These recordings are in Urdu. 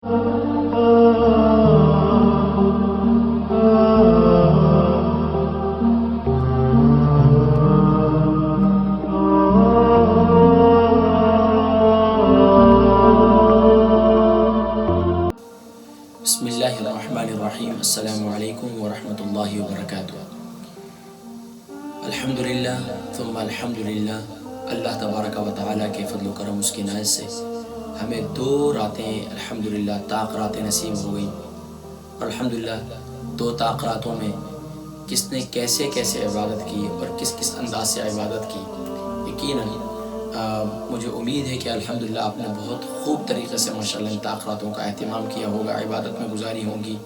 بسم اللہ الرحمن الرحیم۔ السلام علیکم ورحمۃ اللہ وبرکاتہ۔ الحمدللہ ثم الحمدللہ، اللہ تبارک و تعالیٰ کے فضل و کرم، اس کی عنایت سے ہمیں 2 راتیں الحمدللہ طاق راتیں نصیب ہو گئیں، اور الحمدللہ 2 طاق راتوں میں کس نے کیسے کیسے عبادت کی اور کس کس انداز سے عبادت کی، یقیناً مجھے امید ہے کہ الحمدللہ آپ نے بہت خوب طریقے سے ماشاءاللہ ان طاق راتوں کا اہتمام کیا ہوگا، عبادت میں گزاری ہوگی،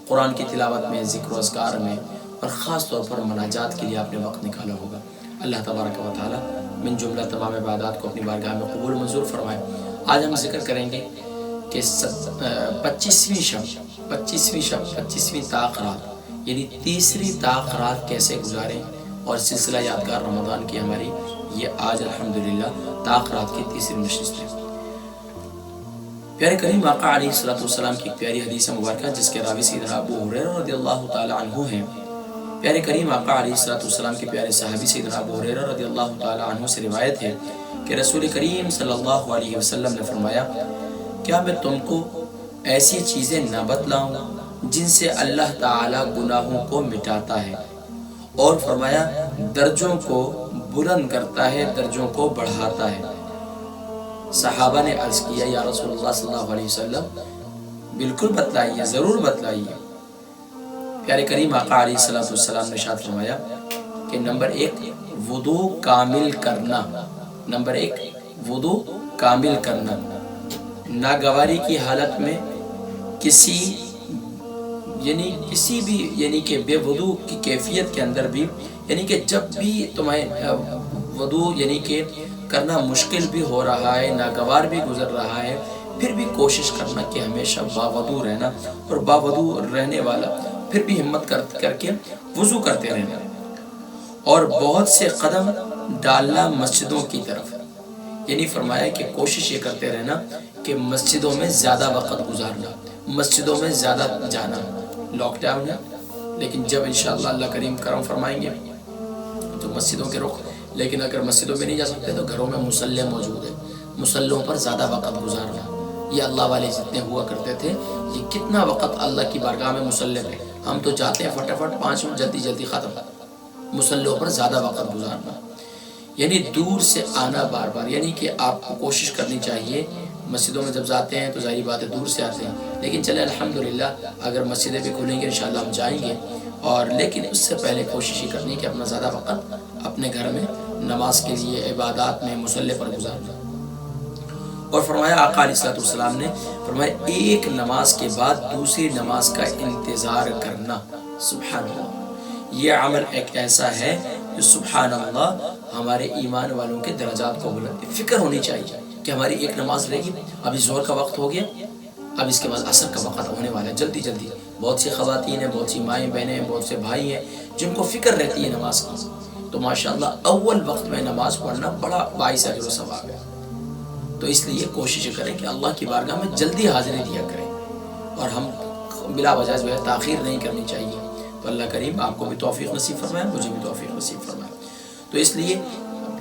قرآن کی تلاوت میں، ذکر و اذکار میں، اور خاص طور پر مناجات کے لیے آپ نے وقت نکالا ہوگا۔ اللہ تبارک و تعالیٰ من جملہ تمام عبادات کو اپنی بارگاہ میں قبول منظور فرمائے۔ آج ہم ذکر کریں گے کہ 25ویں طاق رات یعنی تیسری طاق رات کیسے گزاریں، اور سلسلہ یادگار رمضان کی ہماری یہ آج الحمدللہ طاق رات کی تیسری نشست ہے۔ پیارے کریم آقا علیہ السلام کی ایک پیاری حدیث مبارکہ جس کے راوی سیدنا ابو ہریرہ رضی اللہ تعالی عنہ ہیں۔ پیارے کریم آقا علیہ السلام کے پیارے صحابی سیدنا ابو ہریرہ رضی اللہ تعالی عنہ سے روایت ہے کہ رسول کریم صلی اللہ علیہ وسلم نے فرمایا، کیا میں تم کو ایسی چیزیں نہ بتلاؤں جن سے اللہ تعالی گناہوں کو مٹاتا ہے، اور فرمایا درجوں کو بلند کرتا ہے، درجوں کو بڑھاتا ہے۔ صحابہ نے عرض کیا، یا رسول اللہ صلی اللہ علیہ وسلم بالکل بتلائیے، ضرور بتلائیے۔ پیارے کریم آقا علیہ السلام نے ارشاد فرمایا کہ نمبر 1 وضو کامل کرنا، نمبر 1 وضو کامل کرنا، ناگواری کی حالت میں کسی بھی کہ بے وضو کی کیفیت کے اندر بھی، یعنی کہ جب بھی تمہیں وضو کہ کرنا مشکل بھی ہو رہا ہے، ناگوار بھی گزر رہا ہے، پھر بھی کوشش کرنا کہ ہمیشہ باوضو رہنا، اور باوضو رہنے والا پھر بھی ہمت کر کے وضو کرتے رہنا، اور بہت سے قدم ڈالنا مسجدوں کی طرف، یعنی فرمایا کہ کوشش یہ کرتے رہنا کہ مسجدوں میں زیادہ وقت گزارنا، مسجدوں میں زیادہ جانا۔ لاک ڈاؤن ہے، لیکن جب انشاءاللہ اللہ کریم کرم فرمائیں گے تو مسجدوں کے رخ، لیکن اگر مسجدوں میں نہیں جا سکتے تو گھروں میں مصلی موجود ہے، مصلوں پر زیادہ وقت گزارنا۔ یہ اللہ والے جتنے ہوا کرتے تھے، یہ کتنا وقت اللہ کی بارگاہ میں مصلی پہ، ہم تو چاہتے ہیں فٹافٹ 5 منٹ جلدی ختم، مصلوں پر زیادہ وقت گزارنا، یعنی دور سے آنا بار بار، یعنی کہ آپ کو کوشش کرنی چاہیے۔ مسجدوں میں جب جاتے ہیں تو ظاہری بات ہے دور سے آتے ہیں، لیکن چلے الحمدللہ اگر مسجدیں بھی کھلیں گے انشاءاللہ ہم جائیں گے، اور لیکن اس سے پہلے کوشش یہ کرنی ہے کہ اپنا زیادہ وقت اپنے گھر میں نماز کے لیے، عبادات میں، مصلی پر گزارنا۔ اور فرمایا آقا علیہ السلام نے فرمایا ایک نماز کے بعد دوسری نماز کا انتظار کرنا۔ سبحان اللہ، یہ عمل ایک ایسا ہے جو سبحان اللہ ہمارے ایمان والوں کے درجات کو بلند، فکر ہونی چاہیے کہ ہماری ایک نماز رہے گی، ابھی ظہر کا وقت ہو گیا، اب اس کے بعد عصر کا وقت ہونے والا ہے، جلدی جلدی۔ بہت سی خواتین ہیں، بہت سی مائیں بہنیں ہیں، بہت سے بھائی ہیں جن کو فکر رہتی ہے نماز کی، تو ماشاءاللہ اول وقت میں نماز پڑھنا بڑا باعث اجر و ثواب ہے۔ تو اس لیے کوشش کریں کہ اللہ کی بارگاہ میں جلدی حاضری دیا کریں، اور ہم بلا وجہ جو ہے تاخیر نہیں کرنی چاہیے۔ تو اللہ کریم آپ کو بھی توفیق نصیب فرمائے، مجھے بھی توفیق نصیب فرمائے۔ تو اس لیے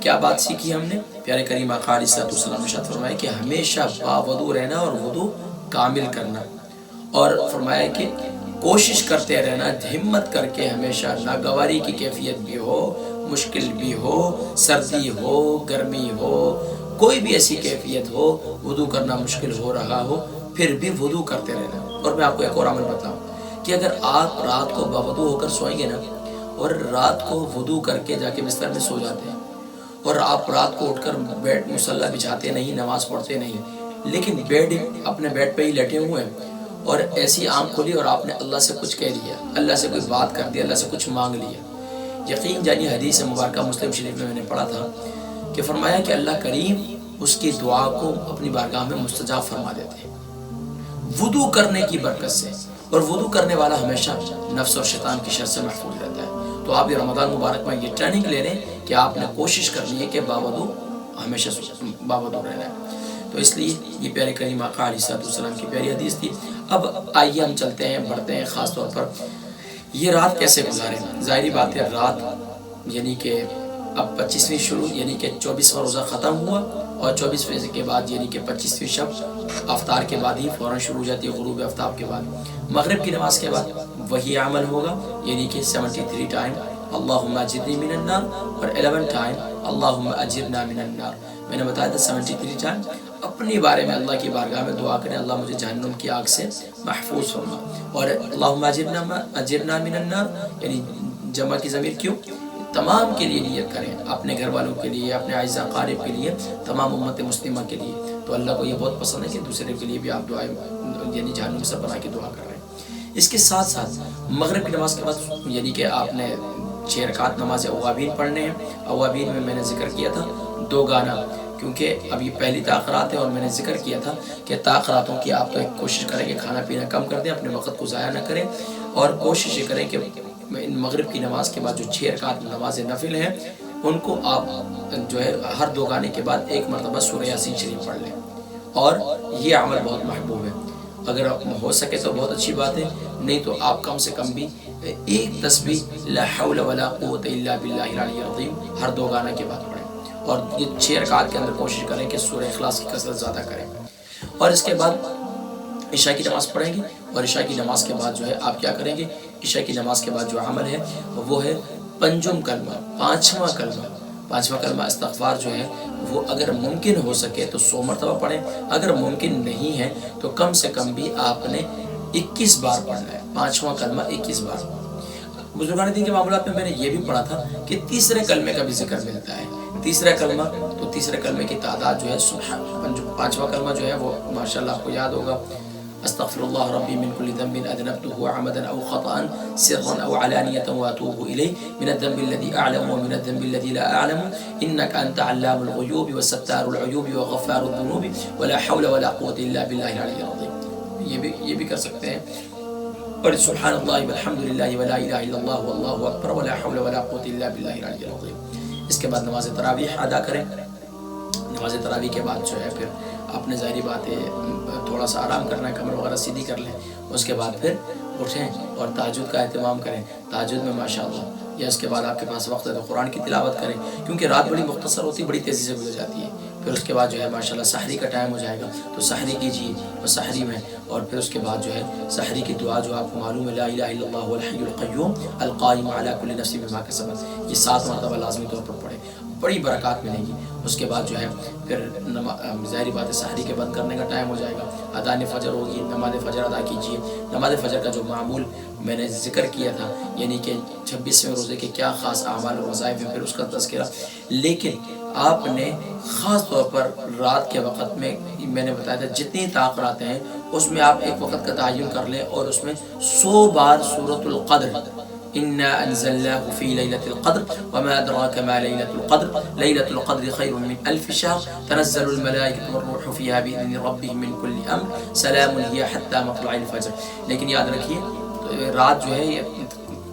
کیا بات سیکھی ہم نے؟ پیارے کریم آقا علیہ السلام نے ارشاد فرمایا کہ ہمیشہ باوضو رہنا اور وضو کامل کرنا، اور فرمایا کہ کوشش کرتے رہنا ہمت کر کے، ہمیشہ ناگواری کی کیفیت بھی ہو، مشکل بھی ہو، سردی ہو، گرمی ہو، کوئی بھی ایسی کیفیت ہو، وضو کرنا مشکل ہو رہا ہو، پھر بھی وضو کرتے رہنا۔ اور میں آپ کو ایک اور عمل بتاؤں کہ اگر آپ رات کو باوضو ہو کر سوئیں گے نا، اور رات کو وضو کر کے جا کے بستر میں سو جاتے ہیں، اور آپ رات کو اٹھ کر بیڈ مصلی بچھاتے نہیں، نماز پڑھتے نہیں، لیکن اپنے بیڈ پہ ہی لیٹے ہوئے ہیں، اور ایسی آنکھ کھلی اور آپ نے اللہ سے کچھ کہہ لیا، اللہ سے کوئی بات کر دی، اللہ سے کچھ مانگ لیا، یقین جانیے حدیث مبارکہ مسلم شریف میں نے پڑھا تھا کہ فرمایا کہ اللہ کریم اس کی دعا کو اپنی بارگاہ میں مستجاب فرما دیتے ہیں وضو کرنے کی برکت سے، اور وضو کرنے والا ہمیشہ نفس اور شیطان کی شر سے محفوظ رہتا ہے۔ تو آپ یہ رمضان مبارک میں یہ ٹریننگ لے رہے ہیں کہ آپ نے کوشش کرنی ہے کہ باوضو ہمیشہ باوضو رہنا ہے۔ تو اس لیے یہ پیارے کریم آقا علیہ السلام کی پیاری حدیث تھی۔ اب آئیے ہم چلتے ہیں، بڑھتے ہیں خاص طور پر یہ رات کیسے گزاریں۔ ظاہری بات ہے رات یعنی کہ اب 25ویں شروع، یعنی کہ 24واں روزہ ختم ہوا اور 24ویں کے بعد یعنی کہ 25ویں شب افطار کے بعد ہی فوراً شروع ہو جاتی ہے، غروب آفتاب کے بعد، مغرب کی نماز کے بعد وہی عمل ہوگا، یعنی کہ 73 ٹائم اللہم اجرنی من النار اور 11 ٹائم اللہم اجرنا من النار۔ میں نے بتایا تھا 73 ٹائم اپنی بارے میں اللہ کی بارگاہ میں دعا کریں، اللہ مجھے جہنم کی آگ سے محفوظ فرما، اور اللہم اجرنا من النار یعنی جمع کی ضمیر کیوں؟ تمام کے لیے نیت کریں، اپنے گھر والوں کے لیے، اپنے اعزاء اقارب کے لیے، تمام امت مسلمہ کے لیے۔ تو اللہ کو یہ بہت پسند ہے کہ دوسرے کے لیے بھی آپ دعائیں یعنی جہنم سے بنا کے دعا کر رہے ہیں۔ اس کے ساتھ ساتھ مغرب کی نماز کے بعد یعنی کہ آپ نے 6 رکعت نماز اوابین پڑھنے ہیں۔ اوابین میں نے ذکر کیا تھا 2 گانا، کیونکہ اب یہ پہلی تاخرات ہے اور میں نے ذکر کیا تھا کہ تاخراتوں کی آپ تو ایک کوشش کریں کہ کھانا پینا کم کر دیں، اپنے وقت کو ضائع نہ کریں، اور کوشش یہ کریں کہ مغرب کی نماز کے بعد جو 6 رکعت نماز نفل ہیں ان کو آپ جو ہے ہر 2 گانے کے بعد 1 مرتبہ سورہ یاسین شریف پڑھ لیں، اور یہ عمل بہت محبوب ہے۔ اگر ہو سکے تو بہت اچھی بات ہے، نہیں تو آپ کم سے کم بھی 1 تسبیح لا حول ولا قوت الا باللہ العلی العظیم ہر 2 گانے کے بعد پڑھیں، اور یہ 6 رکعت کے اندر کوشش کریں کہ سورہ اخلاص کی کثرت زیادہ کریں، اور اس کے بعد عشاء کی نماز پڑھیں گے، اور عشاء کی نماز کے بعد جو ہے آپ کیا کریں گے؟ عشاء کی نماز کے بعد جو عمل ہے وہ ہے پنجم کلمہ، 5واں کلمہ۔ 5واں کلمہ استغفار جو ہے وہ اگر ممکن ہو سکے تو 100 مرتبہ پڑھیں، اگر ممکن نہیں ہے تو کم سے کم بھی آپ نے 21 بار پڑھنا ہے، 5واں کلمہ 21 بار۔ بزرگان دین کے معاملات میں نے یہ بھی پڑھا تھا کہ تیسرے کلمے کا بھی ذکر ملتا ہے، تیسرا کلمہ، تو تیسرے کلمے کی تعداد جو ہے 5واں کلمہ جو ہے وہ ماشاءاللہ آپ کو یاد ہوگا، استغفر اللہ ربی من کل ذنب اذنبته عمدا او خطأ سرا او علانیة واتوب الیہ من الذنب الذي اعلم ومن الذنب الذي لا اعلم انك انت علام الغیوب وستار العیوب وغفار الذنوب ولا حول ولا قوة الا باللہ العلی العظیم، یہ بھی کر سکتے ہیں، اور سبحان اللہ والحمد للہ ولا الہ الا اللہ واللہ اکبر ولا حول ولا قوة الا باللہ العلی العظیم۔ اس کے بعد نماز تراویح ادا کریں۔ نماز تراویح کے بعد جو ہے پھر آپ نے ظاہری بات ہے تھوڑا سا آرام کرنا ہے، کمر وغیرہ سیدھی کر لیں، اس کے بعد پھر اٹھیں اور تہجد کا اہتمام کریں۔ تہجد میں ماشاءاللہ یا اس کے بعد آپ کے پاس وقت ہے تو قرآن کی تلاوت کریں، کیونکہ رات بڑی مختصر ہوتی ہے، بڑی تیزی سے گزر جاتی ہے۔ پھر اس کے بعد جو ہے ماشاءاللہ سحری کا ٹائم ہو جائے گا تو سحری کیجیے، اور سحری میں، اور پھر اس کے بعد جو ہے سحری کی دعا جو آپ کو معلوم ہے، لا الہ الا اللہ الحی القیوم القائم علی کل نفس بما کسبت، یہ 7 مرتبہ لازمی طور پر پڑھیں، بڑی برکات ملیں گی۔ اس کے بعد جو ہے پھر ظاہری بات ہے سحری کے بند کرنے کا ٹائم ہو جائے گا، اذان فجر ہوگی، نماز فجر ادا کیجیے۔ نماز فجر کا جو معمول میں نے ذکر کیا تھا، یعنی کہ 26ویں روزے کے کیا خاص اعمال اور وظائف ہیں، پھر اس کا تذکرہ، لیکن آپ نے خاص طور پر رات کے وقت میں نے بتایا تھا جتنی تاخرات ہیں اس میں آپ ایک وقت کا تعین کر لیں، اور اس میں 100 بار سورۃ القدر، انا انزلناه في ليلة القدر وما ادراك ما ليلة القدر ليلة القدر خير من 1000 شهر تنزل الملائكة والروح فيها بإذن ربهم من كل امر سلام هي حتى مطلع الفجر۔ لیکن یاد رکھیے رات جو ہے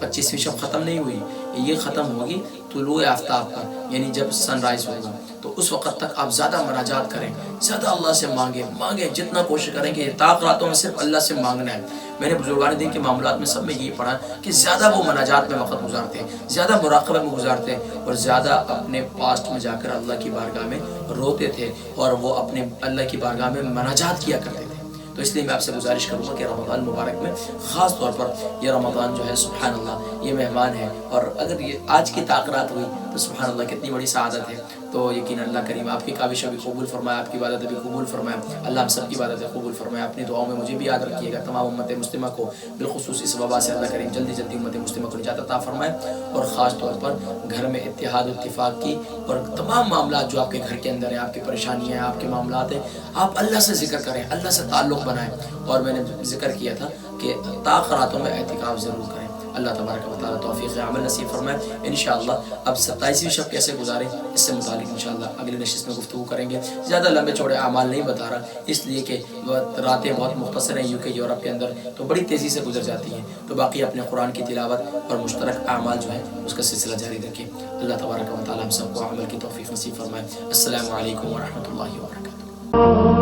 25ویں شب ختم نہیں ہوئی، یہ ختم ہوگی طلوع آفتاب پر، یعنی جب سن رائز ہوگا، تو اس وقت تک آپ زیادہ مناجات کریں، زیادہ اللہ سے مانگیں، جتنا کوشش کریں کہ طاقتوں میں صرف اللہ سے مانگنا ہے۔ میں نے بزرگان دین کے معاملات میں سب میں یہی پڑھا کہ زیادہ وہ مناجات میں وقت گزارتے ہیں، زیادہ مراقبہ میں گزارتے ہیں، اور زیادہ اپنے پاسٹ میں جا کر اللہ کی بارگاہ میں روتے تھے، اور وہ اپنے اللہ کی بارگاہ میں مناجات کیا کرتے تھے۔ تو اس لیے میں آپ سے گزارش کروں گا کہ رمضان مبارک میں خاص طور پر یہ رمضان جو ہے سبحان اللہ یہ مہمان ہے، اور اگر یہ آج کی تاخرات ہوئی تو سبحان اللہ کتنی بڑی سعادت ہے۔ تو یقین اللہ کریم آپ کی کاوشیں بھی قبول فرمائے، آپ کی عبادت بھی قبول فرمائے، اللہ ہم سب کی عبادتیں قبول فرمائے۔ اپنی دعاؤں میں مجھے بھی یاد رکھیے گا، تمام امت مسلمہ کو بالخصوص اس وبا سے اللہ کریم جلدی امت مسلمہ کو نجات عطا فرمائے، اور خاص طور پر گھر میں اتحاد و اتفاق کی، اور تمام معاملات جو آپ کے گھر کے اندر ہیں، آپ کی پریشانیاں ہیں، آپ کے معاملات ہیں، آپ اللہ سے ذکر کریں، اللہ سے تعلق بنائیں، اور میں نے ذکر کیا تھا کہ تاخراتوں میں اعتکاف ضرور کریں۔ اللہ تبارک و تعالیٰ توفیق عمل نصیب فرمائے۔ انشاءاللہ اب 27ویں شب کیسے گزاریں اس سے متعلق انشاءاللہ اگلی نشست میں گفتگو کریں گے۔ زیادہ لمبے چوڑے اعمال نہیں بتا رہا، اس لیے کہ راتیں بہت مختصر ہیں UK یورپ کے اندر، تو بڑی تیزی سے گزر جاتی ہیں، تو باقی اپنے قرآن کی تلاوت اور مشترک اعمال جو ہے اس کا سلسلہ جاری رکھیں۔ اللہ تبارک و تعالیٰ ہم سب کو عمل کی توفیق نصیب فرمائے۔ السلام علیکم ورحمۃ اللہ وبرکاتہ۔ حافظ.